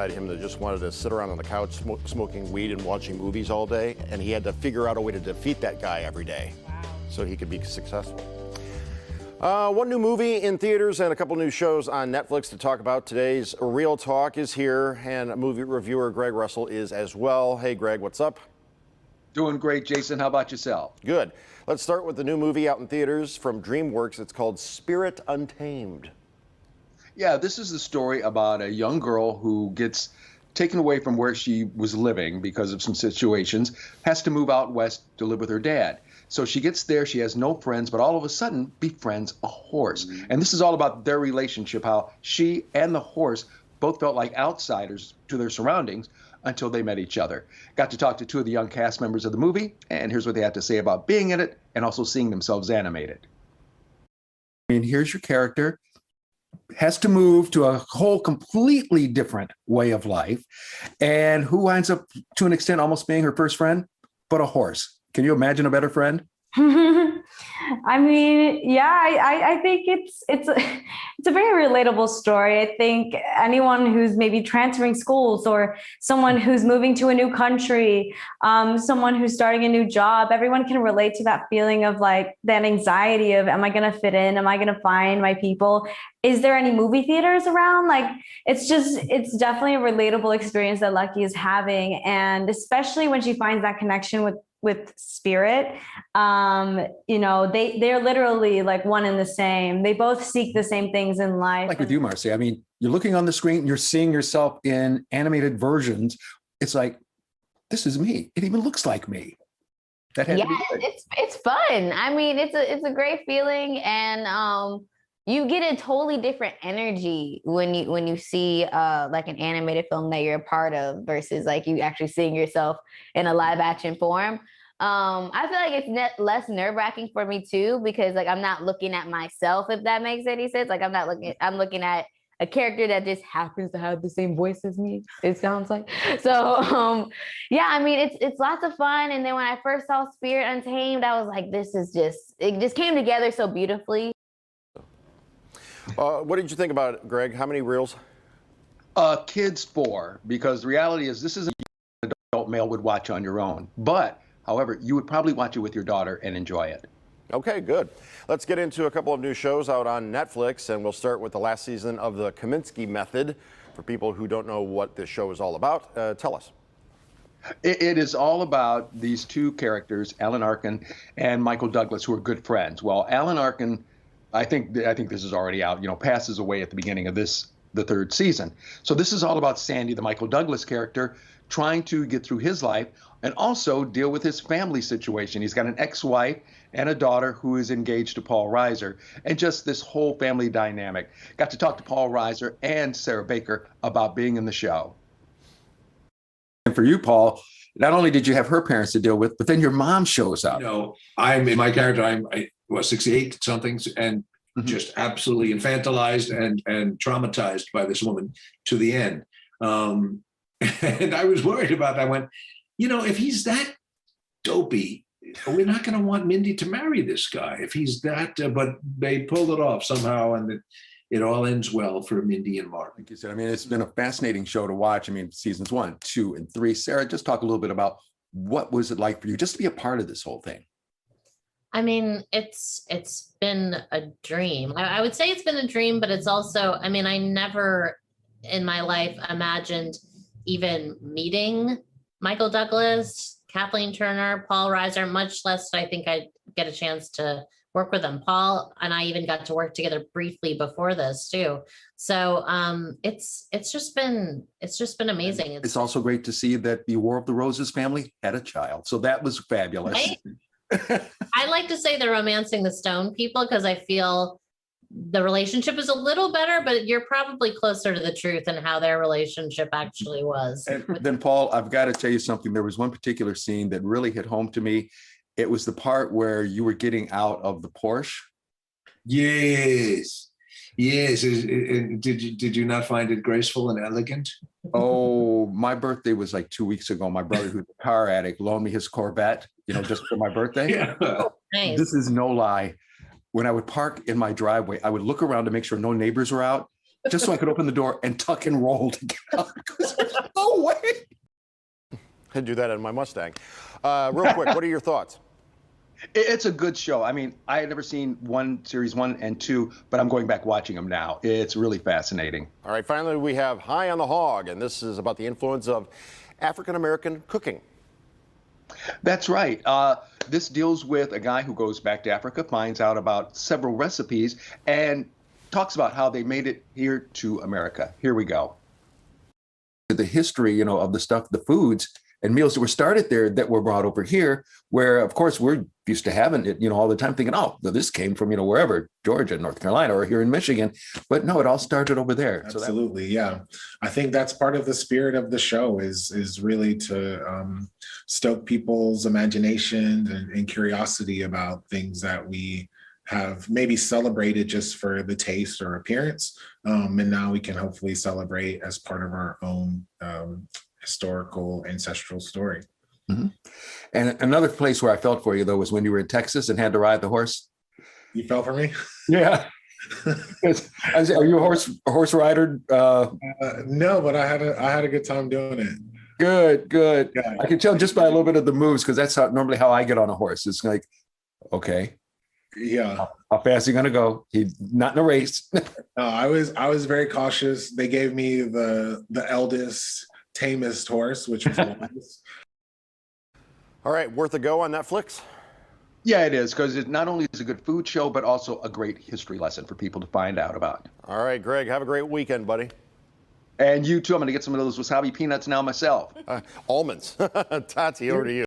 Him that just wanted to sit around on the couch smoking weed and watching movies all day, and he had to figure out a way to defeat that guy every day so he could be successful. One new movie in theaters and a couple new shows on Netflix to talk about. Today's Real Talk is here, and movie reviewer Greg Russell is as well. Hey, Greg, what's up? Doing great, Jason. How about yourself? Good. Let's start with the new movie out in theaters from DreamWorks. It's called Spirit Untamed. Yeah, this is the story about a young girl who gets taken away from where she was living because of some situations, has to move out west to live with her dad. So she gets there, she has no friends, but all of a sudden befriends a horse. And this is all about their relationship, how she and the horse both felt like outsiders to their surroundings until they met each other. Got to talk to two of the young cast members of the movie, and here's what they had to say about being in it and also seeing themselves animated. And here's your character. Has to move to a whole completely different way of life. And who winds up, to an extent, almost being her first friend? But a horse. Can you imagine a better friend? I mean, yeah, I think it's a very relatable story. I think anyone who's maybe transferring schools or someone who's moving to a new country, someone who's starting a new job, everyone can relate to that feeling of like that anxiety of, am I going to fit in? Am I going to find my people? Is there any movie theaters around? Like, it's definitely a relatable experience that Lucky is having. And especially when she finds that connection with Spirit, they're literally like one and the same. They both seek the same things in life. Like with you, Marcy. I mean, you're looking on the screen, you're seeing yourself in animated versions. It's like, this is me. It even looks like me. That had to be good. It's fun. I mean, it's a great feeling, and you get a totally different energy when you see like an animated film that you're a part of versus like you actually seeing yourself in a live action form. I feel like it's less nerve-wracking for me too, because like I'm not looking at myself, if that makes any sense. Like I'm looking at a character that just happens to have the same voice as me, it sounds like. So yeah, I mean, it's lots of fun. And then when I first saw Spirit Untamed, I was like, it just came together so beautifully. What did you think about it, Greg? How many reels? Kids 4, because the reality is this isn't an adult male would watch on your own. But, however, you would probably watch it with your daughter and enjoy it. Okay, good. Let's get into a couple of new shows out on Netflix, and we'll start with the last season of The Kaminsky Method. For people who don't know what this show is all about, tell us. It is all about these two characters, Alan Arkin and Michael Douglas, who are good friends. Well, Alan Arkin, I think this is already out, passes away at the beginning of the third season. So this is all about Sandy, the Michael Douglas character, trying to get through his life and also deal with his family situation. He's got an ex-wife and a daughter who is engaged to Paul Reiser, and just this whole family dynamic. Got to talk to Paul Reiser and Sarah Baker about being in the show. And for you, Paul, not only did you have her parents to deal with, but then your mom shows up. I'm in my character, I was 68 something and just absolutely infantilized and traumatized by this woman to the end. And I was worried about that. I went, if he's that dopey, we're not going to want Mindy to marry this guy. If he's that, but they pulled it off somehow, and it all ends well for Mindy and Mark. Like you said, I mean, it's been a fascinating show to watch. I mean, seasons 1, 2, and 3. Sarah, just talk a little bit about what was it like for you just to be a part of this whole thing? I mean, it's been a dream. I would say it's been a dream, but it's also, I mean, I never in my life imagined even meeting Michael Douglas, Kathleen Turner, Paul Reiser, much less I think I'd get a chance to work with them. Paul and I even got to work together briefly before this too. So it's just been amazing. It's also great to see that the War of the Roses family had a child. So that was fabulous. Right? I like to say they're romancing the Stone people because I feel the relationship is a little better, but you're probably closer to the truth and how their relationship actually was. And then, Paul, I've got to tell you something. There was one particular scene that really hit home to me. It was the part where you were getting out of the Porsche. Yes. Did you not find it graceful and elegant? Oh, my birthday was like 2 weeks ago. My brother, who's a car addict, loaned me his Corvette, just for my birthday. Yeah. Nice. This is no lie. When I would park in my driveway, I would look around to make sure no neighbors were out. just so I could open the door and tuck and roll to get out. No way. I'd do that in my Mustang. Real quick, what are your thoughts? It's a good show. I mean, I had never seen series 1 and 2, but I'm going back watching them now. It's really fascinating. All right, finally, we have High on the Hog, and this is about the influence of African-American cooking. That's right. This deals with a guy who goes back to Africa, finds out about several recipes, and talks about how they made it here to America. Here we go. The history, of the stuff, the foods and meals that were started there that were brought over here, where, of course, we're used to having it, all the time, thinking, oh, this came from, wherever, Georgia, North Carolina, or here in Michigan. But no, it all started over there. Absolutely, yeah. I think that's part of the spirit of the show is really to stoke people's imagination and curiosity about things that we have maybe celebrated just for the taste or appearance. And now we can hopefully celebrate as part of our own historical ancestral story. Mm-hmm. And another place where I felt for you, though, was when you were in Texas and had to ride the horse. You felt for me? Yeah. Are you a horse rider? No, but I had a good time doing it. Good. Yeah. I can tell just by a little bit of the moves, because that's normally how I get on a horse. It's like, okay. Yeah. How fast are you gonna go? He's not in a race. I was very cautious. They gave me the eldest, tamest horse, which was nice. All right, worth a go on Netflix? Yeah, it is, because it not only is a good food show, but also a great history lesson for people to find out about. All right, Greg, have a great weekend, buddy. And you too. I'm going to get some of those wasabi peanuts now myself. Almonds. Tati, over to you.